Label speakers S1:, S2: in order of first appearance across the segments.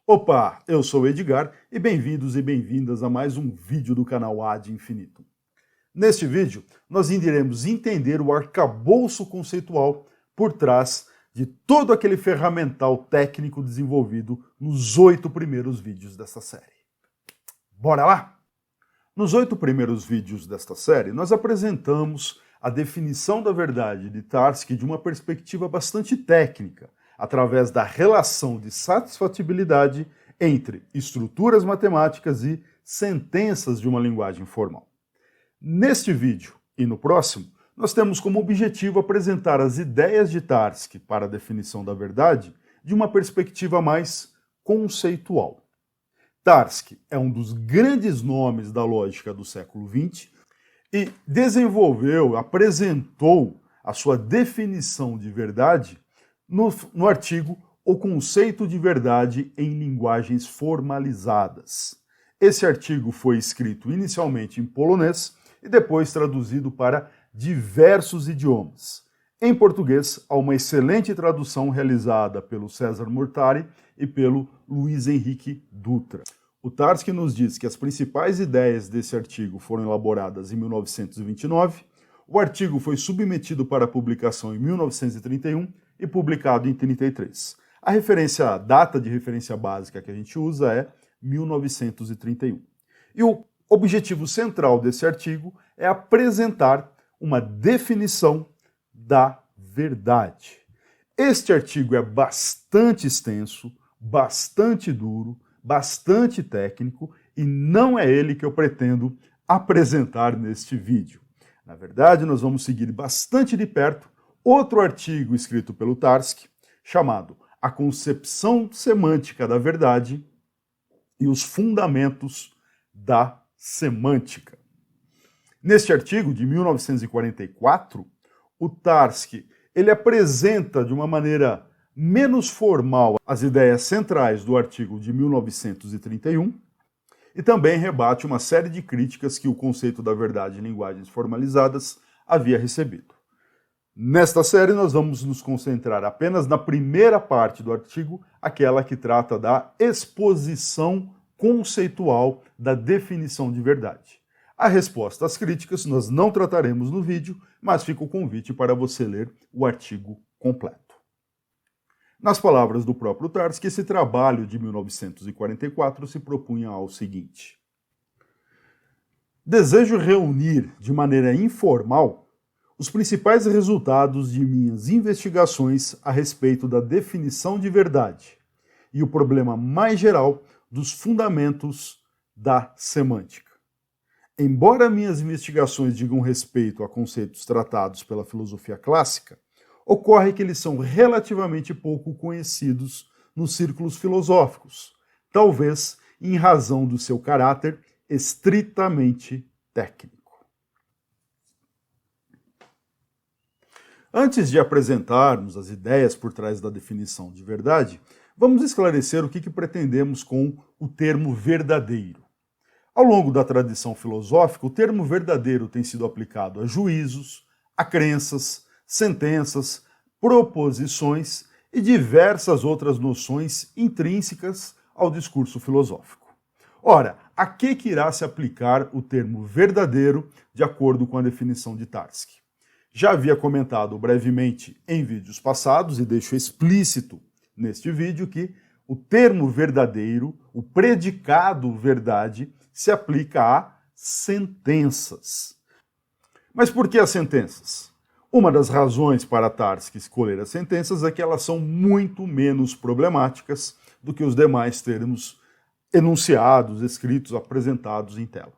S1: Opa, eu sou o Edgar e bem-vindos e bem-vindas a mais um vídeo do canal Ad Infinitum. Neste vídeo, nós iremos entender o arcabouço conceitual por trás de todo aquele ferramental técnico desenvolvido nos 8 primeiros vídeos desta série. Bora lá? Nos 8 primeiros vídeos desta série, nós apresentamos a definição da verdade de Tarski de uma perspectiva bastante técnica, através da relação de satisfatibilidade entre estruturas matemáticas e sentenças de uma linguagem formal. Neste vídeo e no próximo, nós temos como objetivo apresentar as ideias de Tarski para a definição da verdade de uma perspectiva mais conceitual. Tarski é um dos grandes nomes da lógica do século XX e apresentou a sua definição de verdade no artigo O Conceito de Verdade em Linguagens Formalizadas. Esse artigo foi escrito inicialmente em polonês e depois traduzido para diversos idiomas. Em português, há uma excelente tradução realizada pelo César Mortari e pelo Luiz Henrique Dutra. O Tarski nos diz que as principais ideias desse artigo foram elaboradas em 1929, o artigo foi submetido para publicação em 1931 e publicado em 1933. A data de referência básica que a gente usa é 1931. E o objetivo central desse artigo é apresentar uma definição da verdade. Este artigo é bastante extenso, bastante duro, bastante técnico e não é ele que eu pretendo apresentar neste vídeo. Na verdade, nós vamos seguir bastante de perto outro artigo escrito pelo Tarski, chamado A Concepção Semântica da Verdade e os Fundamentos da Semântica. Neste artigo, de 1944, o Tarski apresenta de uma maneira menos formal as ideias centrais do artigo de 1931 e também rebate uma série de críticas que o conceito da verdade em linguagens formalizadas havia recebido. Nesta série, nós vamos nos concentrar apenas na primeira parte do artigo, aquela que trata da exposição conceitual da definição de verdade. A resposta às críticas nós não trataremos no vídeo, mas fica o convite para você ler o artigo completo. Nas palavras do próprio Tarski, esse trabalho de 1944 se propunha ao seguinte: desejo reunir de maneira informal os principais resultados de minhas investigações a respeito da definição de verdade e o problema mais geral dos fundamentos da semântica. Embora minhas investigações digam respeito a conceitos tratados pela filosofia clássica, ocorre que eles são relativamente pouco conhecidos nos círculos filosóficos, talvez em razão do seu caráter estritamente técnico. Antes de apresentarmos as ideias por trás da definição de verdade, vamos esclarecer o que pretendemos com o termo verdadeiro. Ao longo da tradição filosófica, o termo verdadeiro tem sido aplicado a juízos, a crenças, sentenças, proposições e diversas outras noções intrínsecas ao discurso filosófico. Ora, a que irá se aplicar o termo verdadeiro de acordo com a definição de Tarski? Já havia comentado brevemente em vídeos passados e deixo explícito neste vídeo que o termo verdadeiro, o predicado verdade, se aplica a sentenças. Mas por que as sentenças? Uma das razões para Tarski escolher as sentenças é que elas são muito menos problemáticas do que os demais termos enunciados, escritos, apresentados em tela.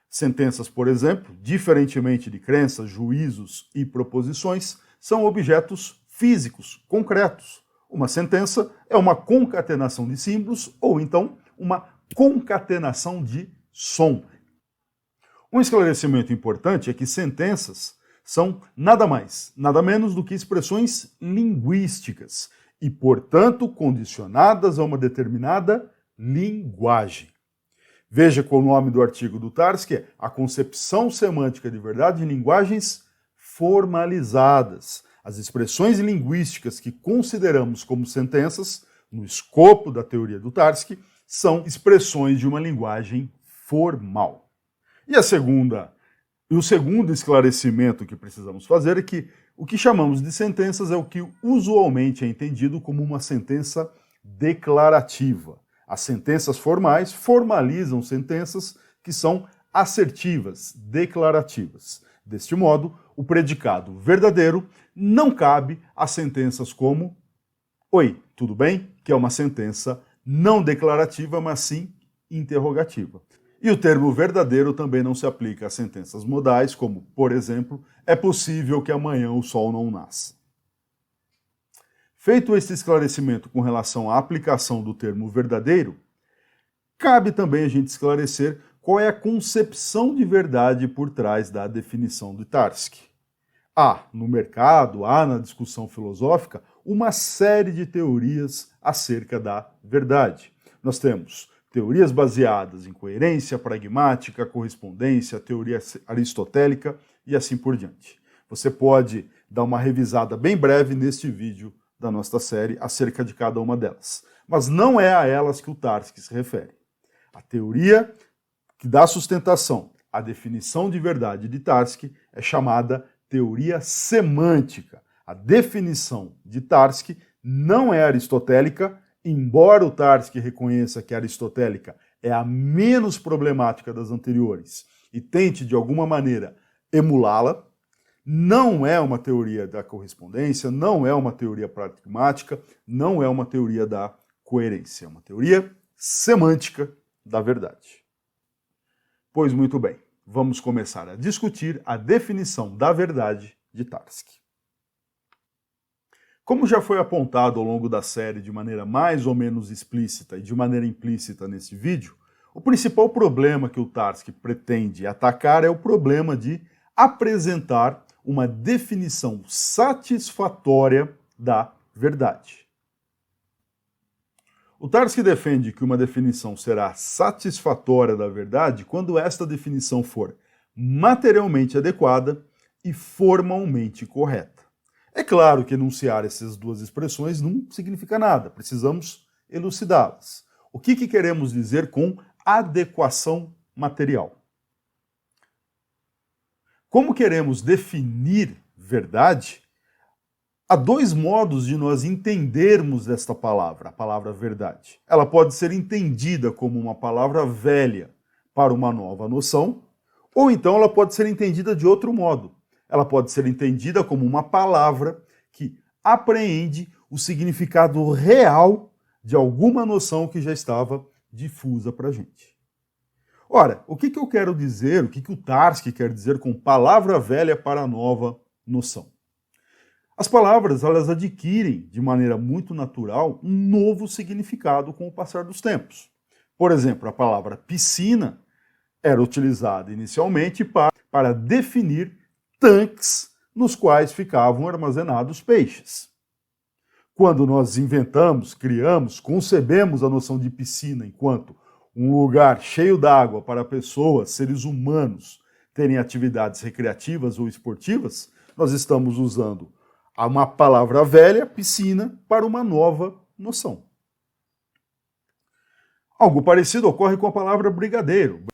S1: Sentenças, por exemplo, diferentemente de crenças, juízos e proposições, são objetos físicos, concretos. Uma sentença é uma concatenação de símbolos ou então uma concatenação de som. Um esclarecimento importante é que sentenças são nada mais, nada menos do que expressões linguísticas e, portanto, condicionadas a uma determinada linguagem. Veja que o nome do artigo do Tarski é A Concepção Semântica de Verdade em Linguagens Formalizadas. As expressões linguísticas que consideramos como sentenças no escopo da teoria do Tarski, são expressões de uma linguagem formal. E o segundo esclarecimento que precisamos fazer é que o que chamamos de sentenças é o que usualmente é entendido como uma sentença declarativa. As sentenças formais formalizam sentenças que são assertivas, declarativas. Deste modo, o predicado verdadeiro não cabe a sentenças como "Oi, tudo bem?", que é uma sentença não declarativa, mas sim interrogativa. E o termo verdadeiro também não se aplica a sentenças modais, como, por exemplo, "É possível que amanhã o sol não nasça". Feito este esclarecimento com relação à aplicação do termo verdadeiro, cabe também a gente esclarecer qual é a concepção de verdade por trás da definição de Tarski. Há no mercado, há na discussão filosófica, uma série de teorias acerca da verdade. Nós temos teorias baseadas em coerência pragmática, correspondência, teoria aristotélica e assim por diante. Você pode dar uma revisada bem breve neste vídeo da nossa série acerca de cada uma delas. Mas não é a elas que o Tarski se refere. A teoria que dá sustentação à definição de verdade de Tarski é chamada teoria semântica. A definição de Tarski não é aristotélica, embora o Tarski reconheça que a aristotélica é a menos problemática das anteriores e tente, de alguma maneira, emulá-la. Não é uma teoria da correspondência, não é uma teoria pragmática, não é uma teoria da coerência, é uma teoria semântica da verdade. Pois muito bem, vamos começar a discutir a definição da verdade de Tarski. Como já foi apontado ao longo da série de maneira mais ou menos explícita e de maneira implícita nesse vídeo, o principal problema que o Tarski pretende atacar é o problema de apresentar uma definição satisfatória da verdade. O Tarski defende que uma definição será satisfatória da verdade quando esta definição for materialmente adequada e formalmente correta. É claro que enunciar essas duas expressões não significa nada, precisamos elucidá-las. O que queremos dizer com adequação material? Como queremos definir verdade, há dois modos de nós entendermos esta palavra, a palavra verdade. Ela pode ser entendida como uma palavra velha para uma nova noção, ou então ela pode ser entendida de outro modo. Ela pode ser entendida como uma palavra que apreende o significado real de alguma noção que já estava difusa para a gente. Ora, o que eu quero dizer, o que o Tarski quer dizer com palavra velha para nova noção? As palavras, elas adquirem, de maneira muito natural, um novo significado com o passar dos tempos. Por exemplo, a palavra piscina era utilizada inicialmente para definir tanques nos quais ficavam armazenados peixes. Quando nós inventamos, criamos, concebemos a noção de piscina enquanto um lugar cheio d'água para pessoas, seres humanos, terem atividades recreativas ou esportivas, nós estamos usando uma palavra velha, piscina, para uma nova noção. Algo parecido ocorre com a palavra brigadeiro.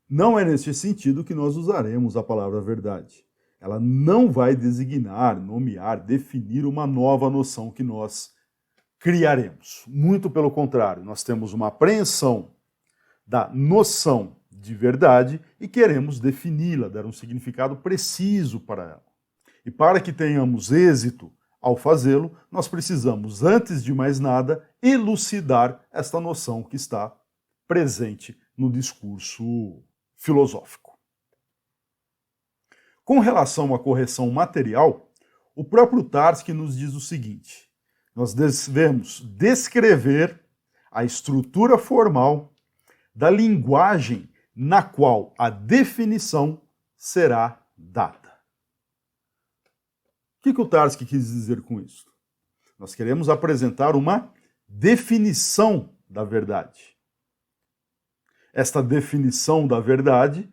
S1: Não é neste sentido que nós usaremos a palavra verdade. Ela não vai designar, nomear, definir uma nova noção que nós criaremos. Muito pelo contrário, nós temos uma apreensão da noção de verdade e queremos defini-la, dar um significado preciso para ela. E para que tenhamos êxito ao fazê-lo, nós precisamos, antes de mais nada, elucidar esta noção que está presente no discurso filosófico. Com relação à correção material, o próprio Tarski nos diz o seguinte: nós devemos descrever a estrutura formal da linguagem na qual a definição será dada. O que o Tarski quis dizer com isso? Nós queremos apresentar uma definição da verdade. Esta definição da verdade,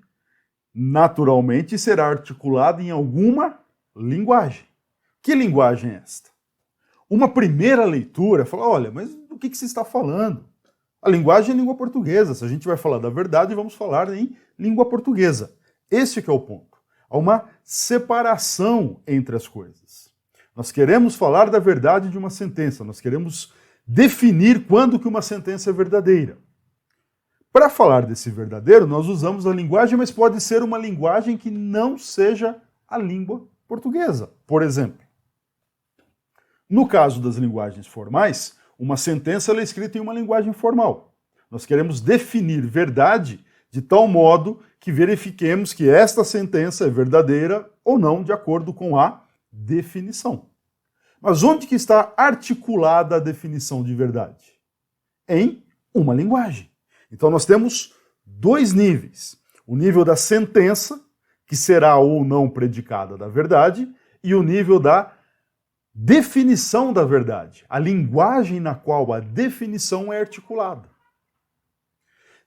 S1: naturalmente, será articulada em alguma linguagem. Que linguagem é esta? Uma primeira leitura fala, olha, mas do que você está falando? A linguagem é língua portuguesa. Se a gente vai falar da verdade, vamos falar em língua portuguesa. Esse que é o ponto. Há uma separação entre as coisas. Nós queremos falar da verdade de uma sentença, nós queremos definir quando que uma sentença é verdadeira. Para falar desse verdadeiro, nós usamos a linguagem, mas pode ser uma linguagem que não seja a língua portuguesa. Por exemplo, no caso das linguagens formais, uma sentença é escrita em uma linguagem formal. Nós queremos definir verdade de tal modo que verifiquemos que esta sentença é verdadeira ou não, de acordo com a definição. Mas onde que está articulada a definição de verdade? Em uma linguagem. Então nós temos dois níveis. O nível da sentença, que será ou não predicada da verdade, e o nível da definição da verdade, a linguagem na qual a definição é articulada.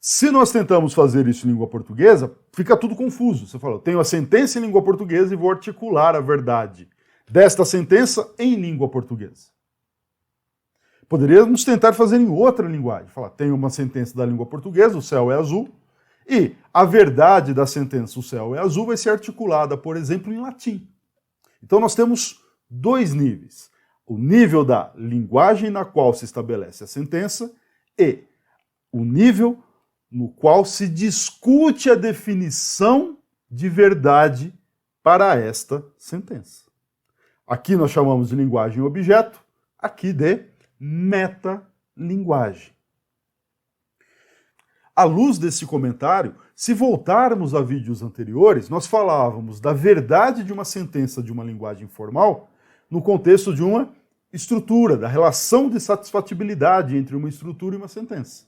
S1: Se nós tentamos fazer isso em língua portuguesa, fica tudo confuso. Você fala, eu tenho a sentença em língua portuguesa e vou articular a verdade desta sentença em língua portuguesa. Poderíamos tentar fazer em outra linguagem. Falar, tenho uma sentença da língua portuguesa, o céu é azul, e a verdade da sentença, o céu é azul, vai ser articulada, por exemplo, em latim. Então nós temos dois níveis. O nível da linguagem na qual se estabelece a sentença e o nível no qual se discute a definição de verdade para esta sentença. Aqui nós chamamos de linguagem objeto, aqui de metalinguagem. À luz desse comentário, se voltarmos a vídeos anteriores, nós falávamos da verdade de uma sentença de uma linguagem formal no contexto de uma estrutura, da relação de satisfatibilidade entre uma estrutura e uma sentença.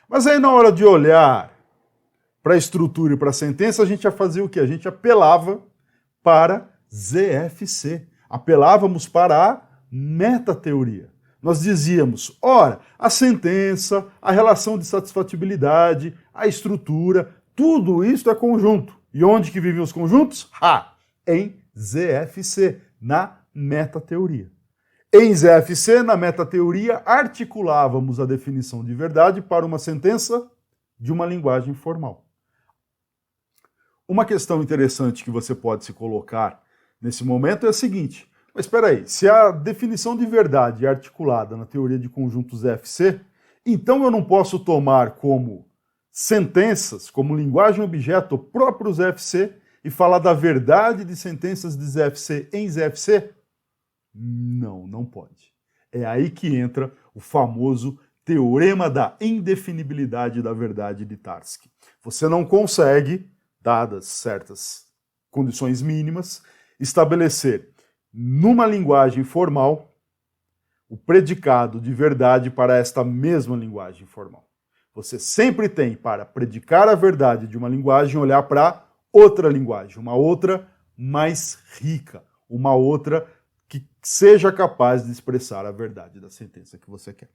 S1: Mas aí na hora de olhar para a estrutura e para a sentença, a gente ia fazer o quê? A gente apelava para ZFC. Apelávamos para a metateoria. Nós dizíamos, ora, a sentença, a relação de satisfatibilidade, a estrutura, tudo isso é conjunto. E onde que vivem os conjuntos? Em ZFC, na metateoria. Em ZFC, na metateoria, articulávamos a definição de verdade para uma sentença de uma linguagem formal. Uma questão interessante que você pode se colocar nesse momento é a seguinte, mas espera aí, se a definição de verdade é articulada na teoria de conjuntos ZFC, então eu não posso tomar como sentenças, como linguagem objeto, o próprio ZFC e falar da verdade de sentenças de ZFC em ZFC? Não, não pode. É aí que entra o famoso teorema da indefinibilidade da verdade de Tarski. Você não consegue, dadas certas condições mínimas, estabelecer numa linguagem formal o predicado de verdade para esta mesma linguagem formal. Você sempre tem, para predicar a verdade de uma linguagem, olhar para outra linguagem, uma outra mais rica, uma outra que seja capaz de expressar a verdade da sentença que você quer.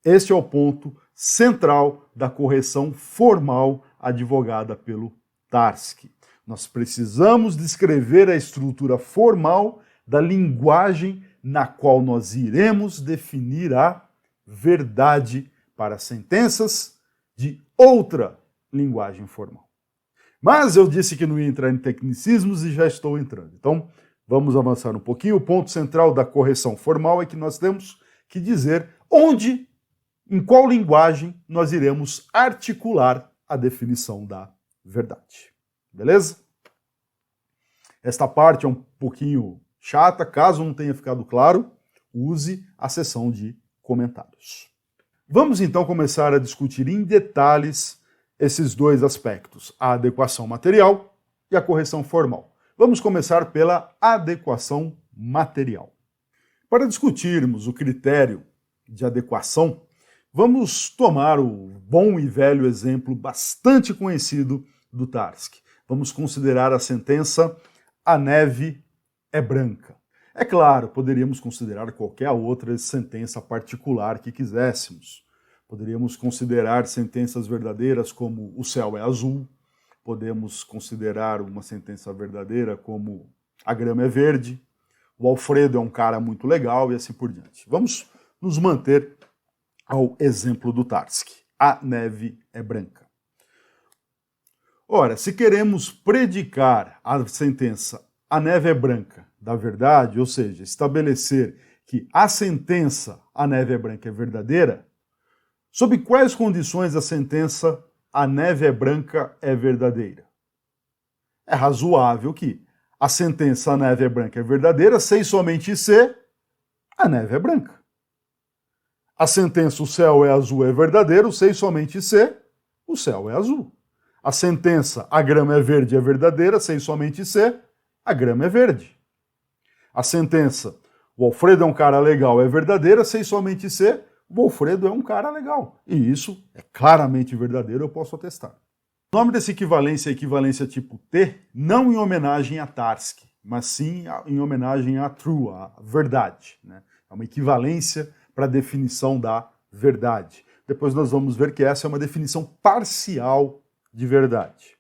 S1: Este é o ponto central da correção formal advogada pelo Tarski. Nós precisamos descrever a estrutura formal da linguagem na qual nós iremos definir a verdade para sentenças de outra linguagem formal. Mas eu disse que não ia entrar em tecnicismos e já estou entrando. Então, vamos avançar um pouquinho. O ponto central da correção formal é que nós temos que dizer onde, em qual linguagem, nós iremos articular a definição da verdade. Beleza? Esta parte é um pouquinho chata. Caso não tenha ficado claro, use a seção de comentários. Vamos então começar a discutir em detalhes esses dois aspectos, a adequação material e a correção formal. Vamos começar pela adequação material. Para discutirmos o critério de adequação, vamos tomar o bom e velho exemplo bastante conhecido do Tarski. Vamos considerar a sentença "A neve é branca". É claro, poderíamos considerar qualquer outra sentença particular que quiséssemos. Poderíamos considerar sentenças verdadeiras como "O céu é azul", podemos considerar uma sentença verdadeira como "A grama é verde", o Alfredo é um cara muito legal e assim por diante. Vamos nos manter ao exemplo do Tarski. A neve é branca. Ora, se queremos predicar a sentença a neve é branca da verdade, ou seja, estabelecer que a sentença a neve é branca é verdadeira, sob quais condições a sentença a neve é branca é verdadeira? É razoável que a sentença a neve é branca é verdadeira se e somente se a neve é branca. A sentença o céu é azul é verdadeiro se e somente se o céu é azul. A sentença a grama é verde é verdadeira se e somente se a grama é verde. A sentença o Alfredo é um cara legal é verdadeira se e somente se o Alfredo é um cara legal. E isso é claramente verdadeiro, eu posso atestar. O nome dessa equivalência é equivalência tipo T, não em homenagem a Tarski, mas sim em homenagem a true, a verdade, né? É uma equivalência para a definição da verdade. Depois nós vamos ver que essa é uma definição parcial de verdade.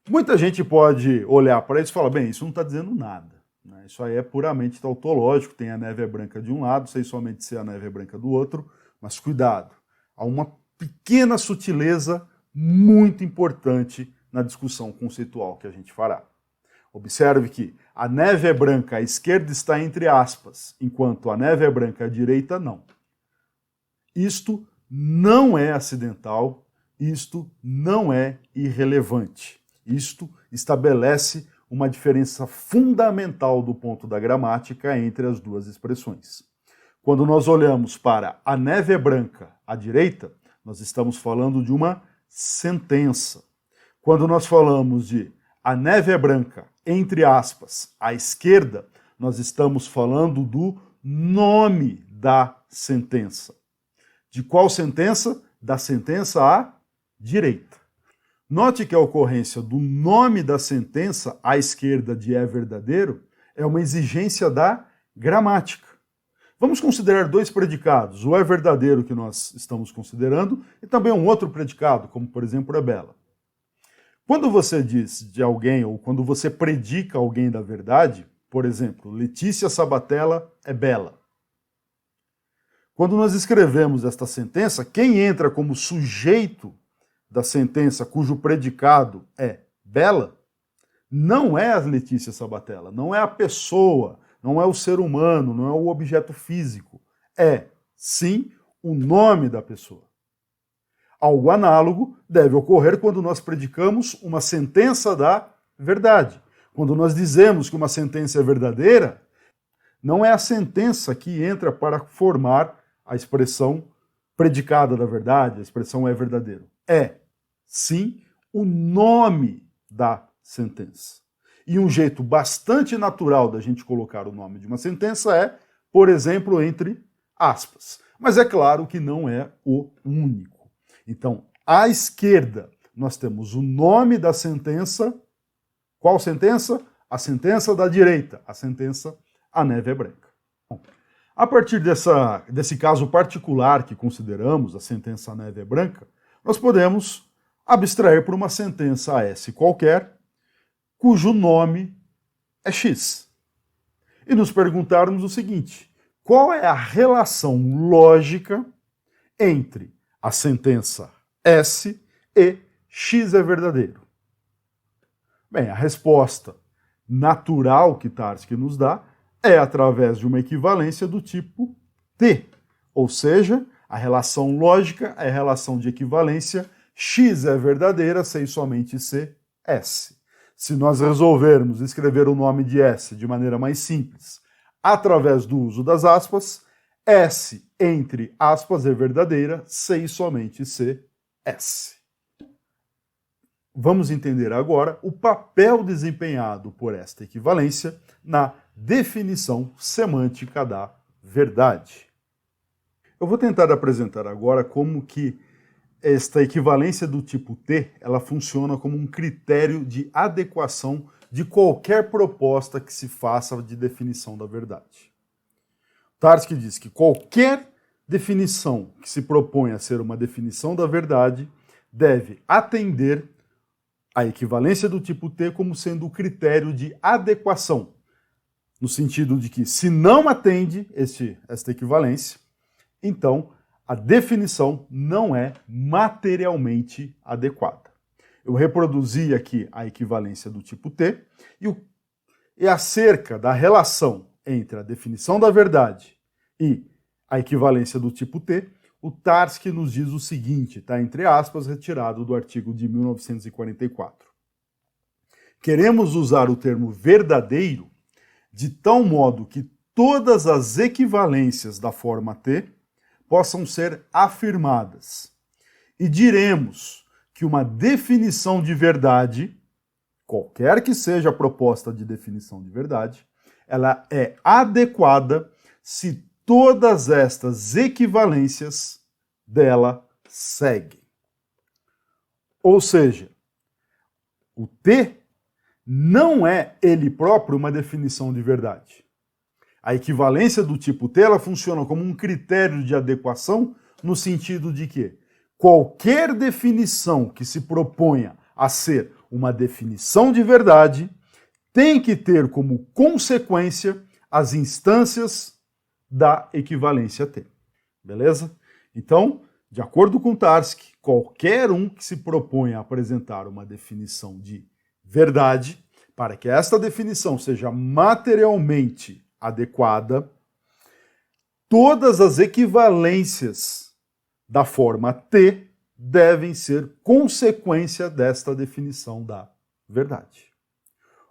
S1: Muita gente pode olhar para isso e falar, bem, isso não está dizendo nada, né? Isso aí é puramente tautológico, tem a neve é branca de um lado, sei somente se a neve é branca do outro, mas cuidado, há uma pequena sutileza muito importante na discussão conceitual que a gente fará. Observe que a neve é branca à esquerda está entre aspas, enquanto a neve é branca à direita não. Isto não é acidental, isto não é irrelevante. Isto estabelece uma diferença fundamental do ponto da gramática entre as duas expressões. Quando nós olhamos para a neve é branca à direita, nós estamos falando de uma sentença. Quando nós falamos de a neve é branca, entre aspas, à esquerda, nós estamos falando do nome da sentença. De qual sentença? Da sentença à direita. Note que a ocorrência do nome da sentença à esquerda de é verdadeiro é uma exigência da gramática. Vamos considerar dois predicados, o é verdadeiro que nós estamos considerando e também um outro predicado, como por exemplo é bela. Quando você diz de alguém ou quando você predica alguém da verdade, por exemplo, Letícia Sabatella é bela. Quando nós escrevemos esta sentença, quem entra como sujeito da sentença cujo predicado é bela, não é a Letícia Sabatella, não é a pessoa, não é o ser humano, não é o objeto físico. É, sim, o nome da pessoa. Algo análogo deve ocorrer quando nós predicamos uma sentença da verdade. Quando nós dizemos que uma sentença é verdadeira, não é a sentença que entra para formar a expressão predicada da verdade, a expressão é verdadeiro. É, sim, o nome da sentença. E um jeito bastante natural da gente colocar o nome de uma sentença é, por exemplo, entre aspas. Mas é claro que não é o único. Então, à esquerda, nós temos o nome da sentença. Qual sentença? A sentença da direita, a sentença a neve é branca. Bom, a partir desse caso particular que consideramos, a sentença a neve é branca, nós podemos abstrair por uma sentença a S qualquer, cujo nome é X. E nos perguntarmos o seguinte, qual é a relação lógica entre a sentença S e X é verdadeiro? Bem, a resposta natural que Tarski nos dá é através de uma equivalência do tipo T, ou seja, a relação lógica é a relação de equivalência X é verdadeira se e somente se S. Se nós resolvermos escrever o nome de S de maneira mais simples, através do uso das aspas, S entre aspas é verdadeira se e somente se S. Vamos entender agora o papel desempenhado por esta equivalência na definição semântica da verdade. Eu vou tentar apresentar agora como que esta equivalência do tipo T, ela funciona como um critério de adequação de qualquer proposta que se faça de definição da verdade. Tarski diz que qualquer definição que se propõe a ser uma definição da verdade deve atender a equivalência do tipo T como sendo o critério de adequação no sentido de que se não atende esta equivalência, então a definição não é materialmente adequada. Eu reproduzi aqui a equivalência do tipo T e acerca da relação entre a definição da verdade e a equivalência do tipo T, o Tarski nos diz o seguinte, está entre aspas, retirado do artigo de 1944. Queremos usar o termo verdadeiro de tal modo que todas as equivalências da forma T possam ser afirmadas. E diremos que uma definição de verdade, qualquer que seja a proposta de definição de verdade, ela é adequada se todas estas equivalências dela seguem. Ou seja, o T não é ele próprio uma definição de verdade. A equivalência do tipo T ela funciona como um critério de adequação no sentido de que qualquer definição que se proponha a ser uma definição de verdade tem que ter como consequência as instâncias da equivalência T. Beleza? Então, de acordo com Tarski, qualquer um que se proponha a apresentar uma definição de verdade, para que esta definição seja materialmente adequada, todas as equivalências da forma T devem ser consequência desta definição da verdade.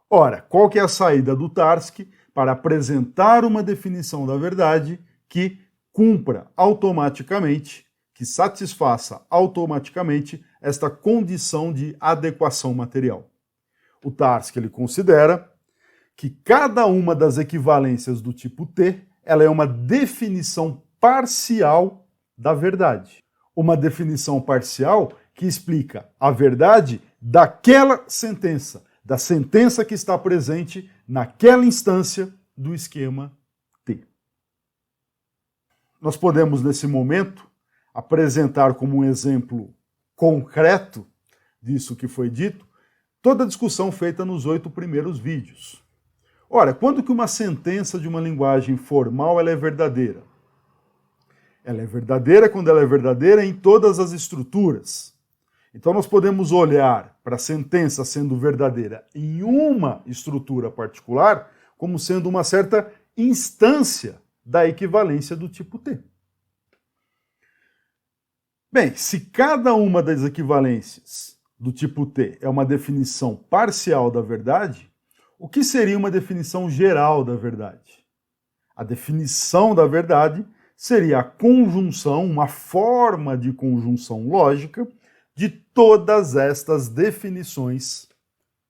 S1: Ora, qual que é a saída do Tarski para apresentar uma definição da verdade que cumpra automaticamente, que satisfaça automaticamente esta condição de adequação material? O Tarski ele considera que cada uma das equivalências do tipo T ela é uma definição parcial da verdade. Uma definição parcial que explica a verdade daquela sentença, da sentença que está presente naquela instância do esquema T. Nós podemos, nesse momento, apresentar como um exemplo concreto disso que foi dito, toda a discussão feita nos 8 primeiros vídeos. Ora, quando que uma sentença de uma linguagem formal ela é verdadeira? Ela é verdadeira quando ela é verdadeira em todas as estruturas. Então nós podemos olhar para a sentença sendo verdadeira em uma estrutura particular como sendo uma certa instância da equivalência do tipo T. Bem, se cada uma das equivalências do tipo T é uma definição parcial da verdade, o que seria uma definição geral da verdade? A definição da verdade seria a conjunção, uma forma de conjunção lógica de todas estas definições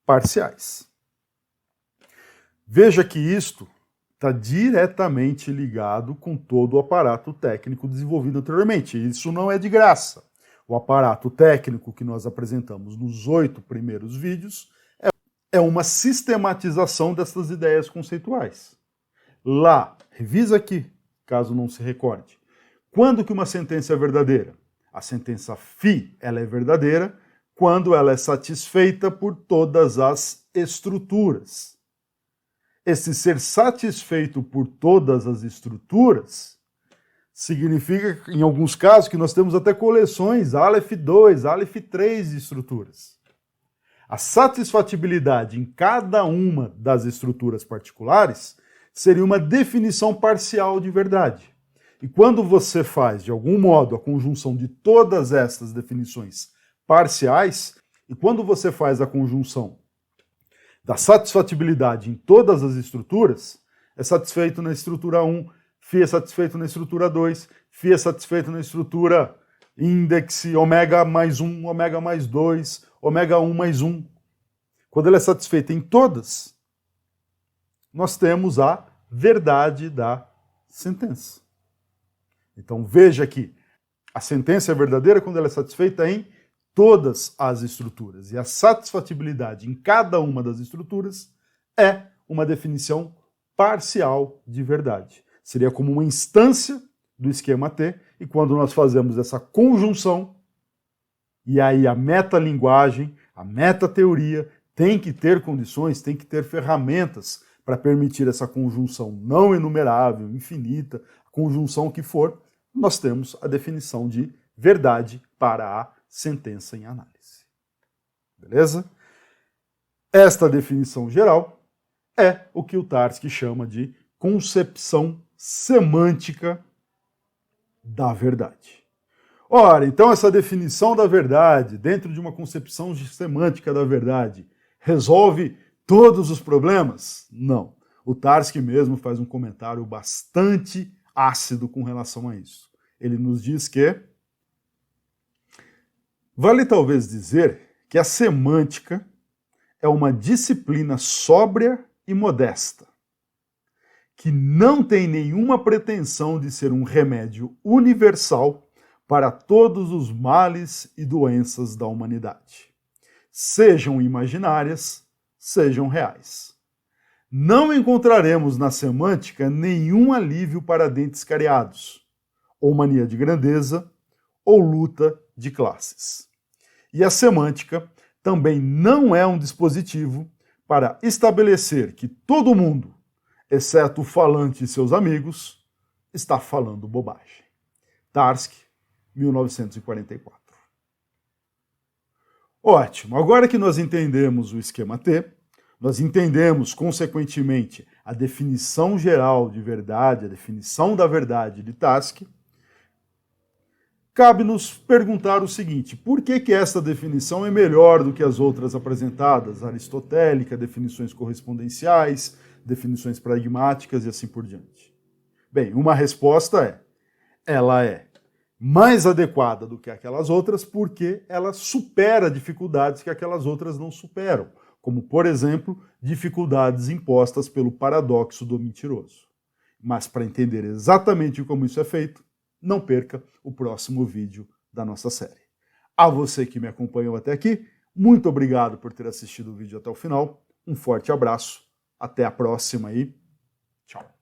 S1: parciais. Veja que isto está diretamente ligado com todo o aparato técnico desenvolvido anteriormente. Isso não é de graça. O aparato técnico que nós apresentamos nos 8 primeiros vídeos é uma sistematização dessas ideias conceituais. Lá, revisa aqui, caso não se recorde. Quando que uma sentença é verdadeira? A sentença φ ela é verdadeira quando ela é satisfeita por todas as estruturas. Esse ser satisfeito por todas as estruturas significa, em alguns casos, que nós temos até coleções Aleph 2, Aleph 3 de estruturas. A satisfatibilidade em cada uma das estruturas particulares seria uma definição parcial de verdade. E quando você faz, de algum modo, a conjunção de todas estas definições parciais, e quando você faz a conjunção da satisfatibilidade em todas as estruturas, é satisfeito na estrutura 1, φ é satisfeito na estrutura 2, φ é satisfeito na estrutura índice ômega mais 1, ômega mais 2, ômega 1 mais 1. Quando ela é satisfeita em todas, nós temos a verdade da sentença. Então veja que a sentença é verdadeira quando ela é satisfeita em todas as estruturas. E a satisfatibilidade em cada uma das estruturas é uma definição parcial de verdade. Seria como uma instância do esquema T, e quando nós fazemos essa conjunção, e aí a metalinguagem, a metateoria tem que ter condições, tem que ter ferramentas para permitir essa conjunção não enumerável, infinita, conjunção que for, nós temos a definição de verdade para a sentença em análise. Beleza? Esta definição geral é o que o Tarski chama de concepção semântica da verdade. Ora, então essa definição da verdade, dentro de uma concepção semântica da verdade, resolve todos os problemas? Não. O Tarski mesmo faz um comentário bastante ácido com relação a isso. Ele nos diz que vale talvez dizer que a semântica é uma disciplina sóbria e modesta, que não tem nenhuma pretensão de ser um remédio universal para todos os males e doenças da humanidade, sejam imaginárias, sejam reais. Não encontraremos na semântica nenhum alívio para dentes cariados, ou mania de grandeza, ou luta de classes. E a semântica também não é um dispositivo para estabelecer que todo mundo, exceto o falante e seus amigos, está falando bobagem. Tarski, 1944. Ótimo, agora que nós entendemos o esquema T, nós entendemos, consequentemente, a definição geral de verdade, a definição da verdade de Tarski, cabe-nos perguntar o seguinte: por que essa definição é melhor do que as outras apresentadas, aristotélica, definições correspondenciais, definições pragmáticas e assim por diante? Bem, uma resposta é: ela é mais adequada do que aquelas outras porque ela supera dificuldades que aquelas outras não superam, como, por exemplo, dificuldades impostas pelo paradoxo do mentiroso. Mas para entender exatamente como isso é feito, não perca o próximo vídeo da nossa série. A você que me acompanhou até aqui, muito obrigado por ter assistido o vídeo até o final. Um forte abraço, até a próxima e tchau.